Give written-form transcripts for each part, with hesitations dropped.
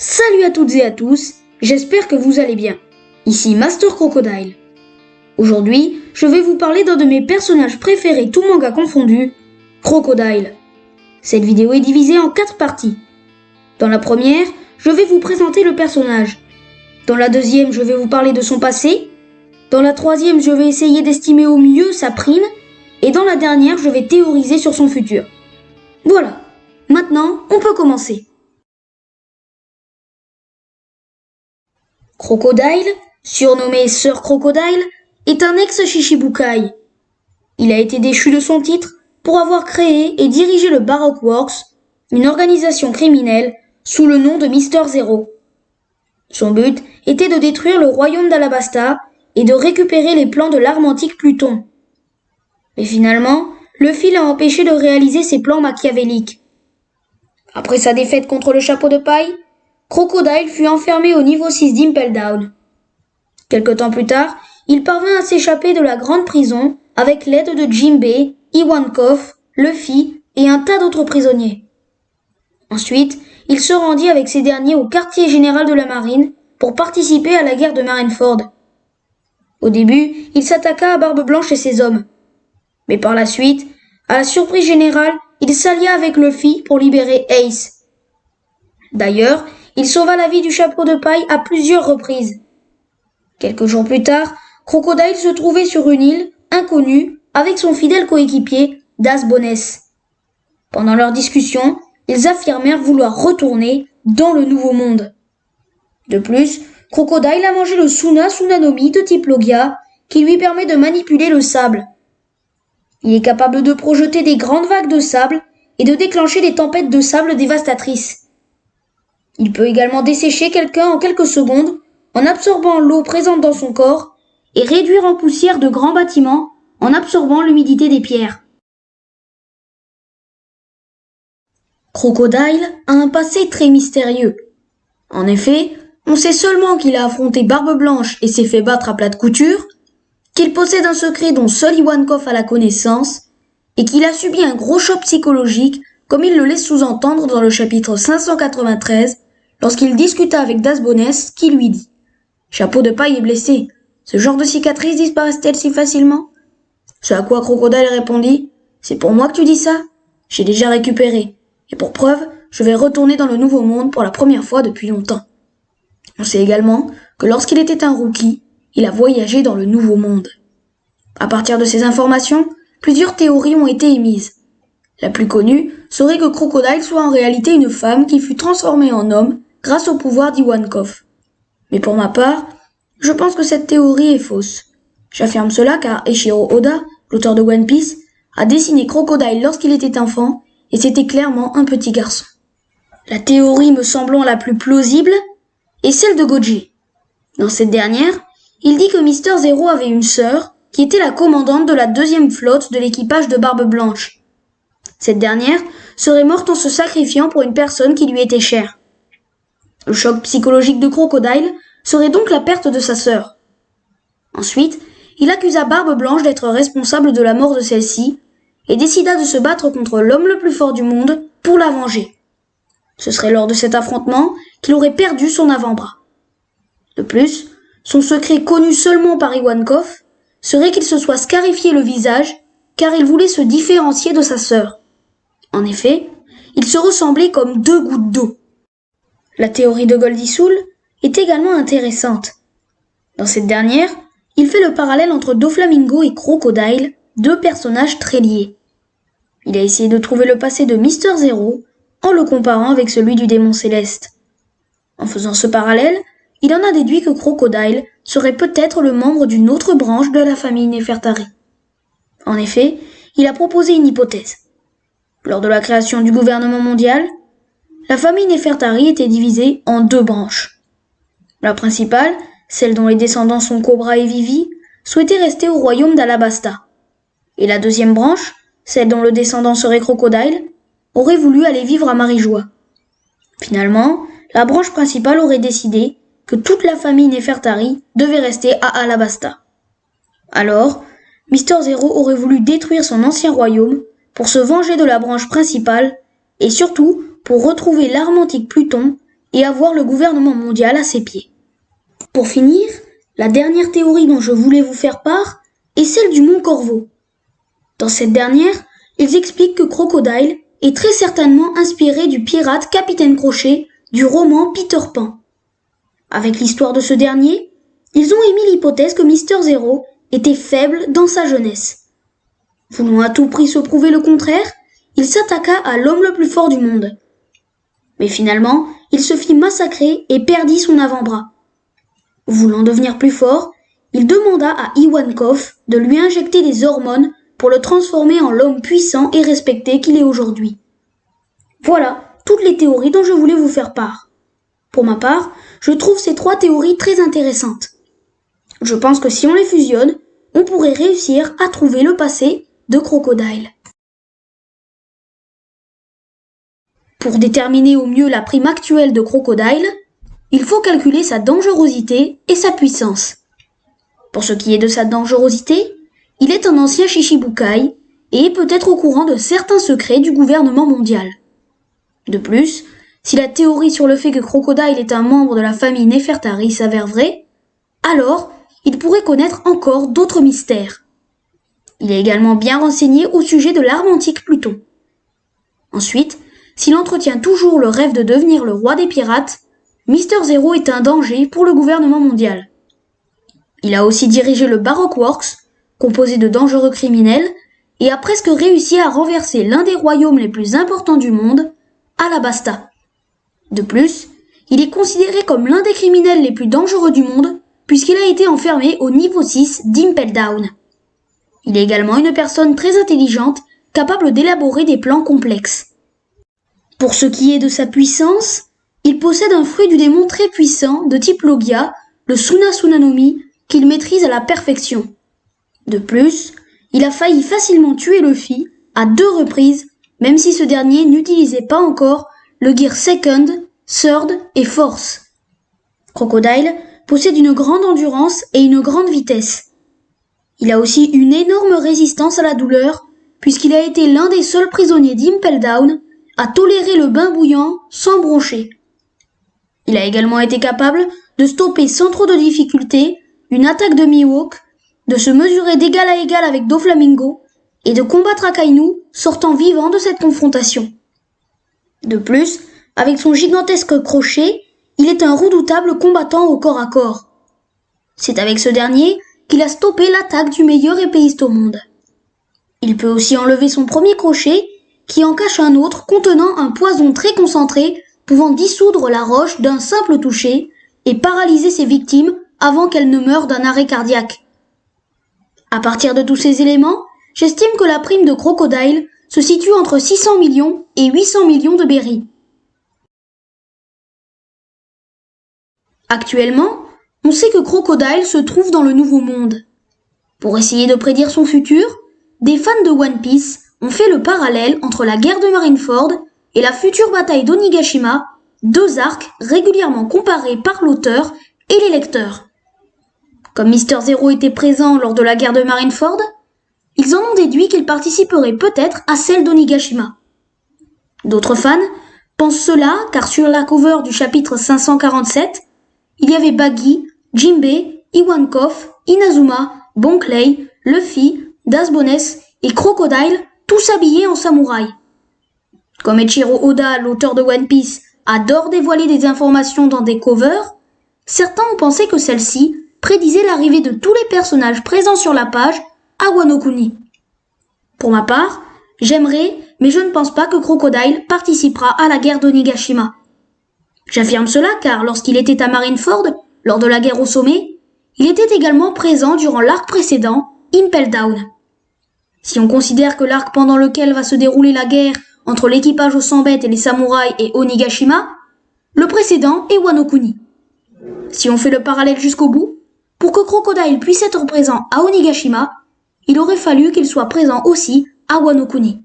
Salut à toutes et à tous, j'espère que vous allez bien. Ici Master Crocodile. Aujourd'hui, je vais vous parler d'un de mes personnages préférés tout manga confondu, Crocodile. Cette vidéo est divisée en 4 parties. Dans la première, je vais vous présenter le personnage. Dans la deuxième, je vais vous parler de son passé. Dans la troisième, je vais essayer d'estimer au mieux sa prime. Et dans la dernière, je vais théoriser sur son futur. Voilà, maintenant, on peut commencer. Crocodile, surnommé Sir Crocodile, est un ex-Shichibukai. Il a été déchu de son titre pour avoir créé et dirigé le Baroque Works, une organisation criminelle sous le nom de Mister Zero. Son but était de détruire le royaume d'Alabasta et de récupérer les plans de l'arme antique Pluton. Mais finalement, Luffy l'a empêché de réaliser ses plans machiavéliques. Après sa défaite contre le chapeau de paille, Crocodile fut enfermé au niveau 6 d'Impel Down. Quelque temps plus tard, il parvint à s'échapper de la grande prison avec l'aide de Jinbei, Ivankov, Luffy et un tas d'autres prisonniers. Ensuite, il se rendit avec ces derniers au quartier général de la marine pour participer à la guerre de Marineford. Au début, il s'attaqua à Barbe Blanche et ses hommes. Mais par la suite, à la surprise générale, il s'allia avec Luffy pour libérer Ace. D'ailleurs, il sauva la vie du chapeau de paille à plusieurs reprises. Quelques jours plus tard, Crocodile se trouvait sur une île inconnue avec son fidèle coéquipier Das Bones. Pendant leur discussion, ils affirmèrent vouloir retourner dans le Nouveau Monde. De plus, Crocodile a mangé le Suna Tsunanomi de type Logia qui lui permet de manipuler le sable. Il est capable de projeter des grandes vagues de sable et de déclencher des tempêtes de sable dévastatrices. Il peut également dessécher quelqu'un en quelques secondes en absorbant l'eau présente dans son corps et réduire en poussière de grands bâtiments en absorbant l'humidité des pierres. Crocodile a un passé très mystérieux. En effet, on sait seulement qu'il a affronté Barbe Blanche et s'est fait battre à plat de couture, qu'il possède un secret dont seul Ivankov a la connaissance, et qu'il a subi un gros choc psychologique comme il le laisse sous-entendre dans le chapitre 593, lorsqu'il discuta avec Das Bones, qui lui dit « Chapeau de paille est blessé. Ce genre de cicatrices disparaissent-elles si facilement ?» Ce à quoi Crocodile répondit « C'est pour moi que tu dis ça? J'ai déjà récupéré. Et pour preuve, je vais retourner dans le Nouveau Monde pour la première fois depuis longtemps. » On sait également que lorsqu'il était un rookie, il a voyagé dans le Nouveau Monde. À partir de ces informations, plusieurs théories ont été émises. La plus connue serait que Crocodile soit en réalité une femme qui fut transformée en homme grâce au pouvoir d'Ivankov. Mais pour ma part, je pense que cette théorie est fausse. J'affirme cela car Eiichiro Oda, l'auteur de One Piece, a dessiné Crocodile lorsqu'il était enfant et c'était clairement un petit garçon. La théorie me semblant la plus plausible est celle de Goji. Dans cette dernière, il dit que Mister Zero avait une sœur qui était la commandante de la 2e flotte de l'équipage de Barbe Blanche. Cette dernière serait morte en se sacrifiant pour une personne qui lui était chère. Le choc psychologique de Crocodile serait donc la perte de sa sœur. Ensuite, il accusa Barbe Blanche d'être responsable de la mort de celle-ci et décida de se battre contre l'homme le plus fort du monde pour la venger. Ce serait lors de cet affrontement qu'il aurait perdu son avant-bras. De plus, son secret connu seulement par Ivankov serait qu'il se soit scarifié le visage car il voulait se différencier de sa sœur. En effet, ils se ressemblaient comme 2 gouttes d'eau. La théorie de Goldie Soul est également intéressante. Dans cette dernière, il fait le parallèle entre Doflamingo et Crocodile, 2 personnages très liés. Il a essayé de trouver le passé de Mister Zero en le comparant avec celui du démon céleste. En faisant ce parallèle, il en a déduit que Crocodile serait peut-être le membre d'une autre branche de la famille Nefertari. En effet, il a proposé une hypothèse. Lors de la création du gouvernement mondial, la famille Nefertari était divisée en 2 branches. La principale, celle dont les descendants sont Cobra et Vivi, souhaitait rester au royaume d'Alabasta. Et la 2e branche, celle dont le descendant serait Crocodile, aurait voulu aller vivre à Marijois. Finalement, la branche principale aurait décidé que toute la famille Nefertari devait rester à Alabasta. Alors, Mister Zero aurait voulu détruire son ancien royaume pour se venger de la branche principale et surtout pour retrouver l'arme antique Pluton et avoir le gouvernement mondial à ses pieds. Pour finir, la dernière théorie dont je voulais vous faire part est celle du Mont Corvo. Dans cette dernière, ils expliquent que Crocodile est très certainement inspiré du pirate Capitaine Crochet du roman Peter Pan. Avec l'histoire de ce dernier, ils ont émis l'hypothèse que Mister Zero était faible dans sa jeunesse. Voulant à tout prix se prouver le contraire, il s'attaqua à l'homme le plus fort du monde. Mais finalement, il se fit massacrer et perdit son avant-bras. Voulant devenir plus fort, il demanda à Ivankov de lui injecter des hormones pour le transformer en l'homme puissant et respecté qu'il est aujourd'hui. Voilà toutes les théories dont je voulais vous faire part. Pour ma part, je trouve ces 3 théories très intéressantes. Je pense que si on les fusionne, on pourrait réussir à trouver le passé de Crocodile. Pour déterminer au mieux la prime actuelle de Crocodile, il faut calculer sa dangerosité et sa puissance. Pour ce qui est de sa dangerosité, il est un ancien Shichibukai et est peut-être au courant de certains secrets du gouvernement mondial. De plus, si la théorie sur le fait que Crocodile est un membre de la famille Nefertari s'avère vraie, alors il pourrait connaître encore d'autres mystères. Il est également bien renseigné au sujet de l'arme antique Pluton. Ensuite, s'il entretient toujours le rêve de devenir le roi des pirates, Mister Zero est un danger pour le gouvernement mondial. Il a aussi dirigé le Baroque Works, composé de dangereux criminels, et a presque réussi à renverser l'un des royaumes les plus importants du monde, Alabasta. De plus, il est considéré comme l'un des criminels les plus dangereux du monde, puisqu'il a été enfermé au niveau 6 d'Impel Down. Il est également une personne très intelligente, capable d'élaborer des plans complexes. Pour ce qui est de sa puissance, il possède un fruit du démon très puissant de type Logia, le Suna Sunanomi, qu'il maîtrise à la perfection. De plus, il a failli facilement tuer Luffy à 2 reprises, même si ce dernier n'utilisait pas encore le Gear Second, Third et Force. Crocodile possède une grande endurance et une grande vitesse. Il a aussi une énorme résistance à la douleur, puisqu'il a été l'un des seuls prisonniers d'Impel Down à tolérer le bain bouillant sans broncher. Il a également été capable de stopper sans trop de difficulté une attaque de Mihawk, de se mesurer d'égal à égal avec Doflamingo et de combattre Akainu sortant vivant de cette confrontation. De plus, avec son gigantesque crochet, il est un redoutable combattant au corps à corps. C'est avec ce dernier qu'il a stoppé l'attaque du meilleur épéiste au monde. Il peut aussi enlever son premier crochet, qui en cache un autre contenant un poison très concentré pouvant dissoudre la roche d'un simple toucher et paralyser ses victimes avant qu'elles ne meurent d'un arrêt cardiaque. À partir de tous ces éléments, j'estime que la prime de Crocodile se situe entre 600 millions et 800 millions de berries. Actuellement, on sait que Crocodile se trouve dans le Nouveau Monde. Pour essayer de prédire son futur, des fans de One Piece ont fait le parallèle entre la guerre de Marineford et la future bataille d'Onigashima, 2 arcs régulièrement comparés par l'auteur et les lecteurs. Comme Mister Zero était présent lors de la guerre de Marineford, ils en ont déduit qu'il participerait peut-être à celle d'Onigashima. D'autres fans pensent cela car sur la cover du chapitre 547, il y avait Baggy, Jinbei, Ivankov, Inazuma, Bon Clay, Luffy, Dasbones et Crocodile, tous habillés en samouraï. Comme Eiichiro Oda, l'auteur de One Piece, adore dévoiler des informations dans des covers, certains ont pensé que celle-ci prédisait l'arrivée de tous les personnages présents sur la page à Wano Kuni. Pour ma part, j'aimerais, mais je ne pense pas que Crocodile participera à la guerre d'Onigashima. J'affirme cela car lorsqu'il était à Marineford, lors de la guerre au sommet, il était également présent durant l'arc précédent, Impel Down. Si on considère que l'arc pendant lequel va se dérouler la guerre entre l'équipage aux 100 bêtes et les samouraïs est Onigashima, le précédent est Wano Kuni. Si on fait le parallèle jusqu'au bout, pour que Crocodile puisse être présent à Onigashima, il aurait fallu qu'il soit présent aussi à Wano Kuni.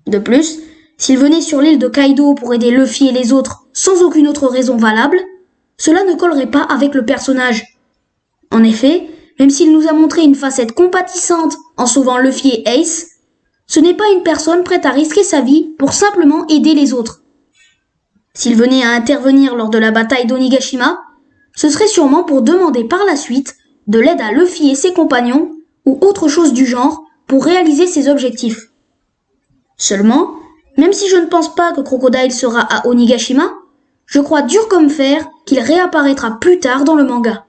De plus, s'il venait sur l'île de Kaido pour aider Luffy et les autres sans aucune autre raison valable, cela ne collerait pas avec le personnage. En effet, même s'il nous a montré une facette compatissante en sauvant Luffy et Ace, ce n'est pas une personne prête à risquer sa vie pour simplement aider les autres. S'il venait à intervenir lors de la bataille d'Onigashima, ce serait sûrement pour demander par la suite de l'aide à Luffy et ses compagnons ou autre chose du genre pour réaliser ses objectifs. Seulement, même si je ne pense pas que Crocodile sera à Onigashima, je crois dur comme fer qu'il réapparaîtra plus tard dans le manga.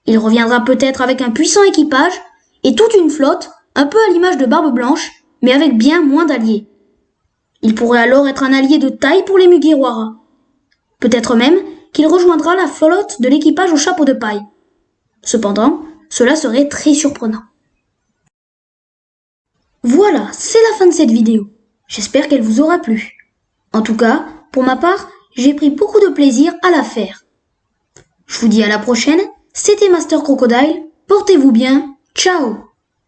Il reviendra peut-être avec un puissant équipage et toute une flotte, un peu à l'image de Barbe Blanche, mais avec bien moins d'alliés. Il pourrait alors être un allié de taille pour les Mugiwara. Peut-être même qu'il rejoindra la flotte de l'équipage au chapeau de paille. Cependant, cela serait très surprenant. Voilà, c'est la fin de cette vidéo. J'espère qu'elle vous aura plu. En tout cas, pour ma part, j'ai pris beaucoup de plaisir à la faire. Je vous dis à la prochaine, c'était Master Crocodile, portez-vous bien, ciao!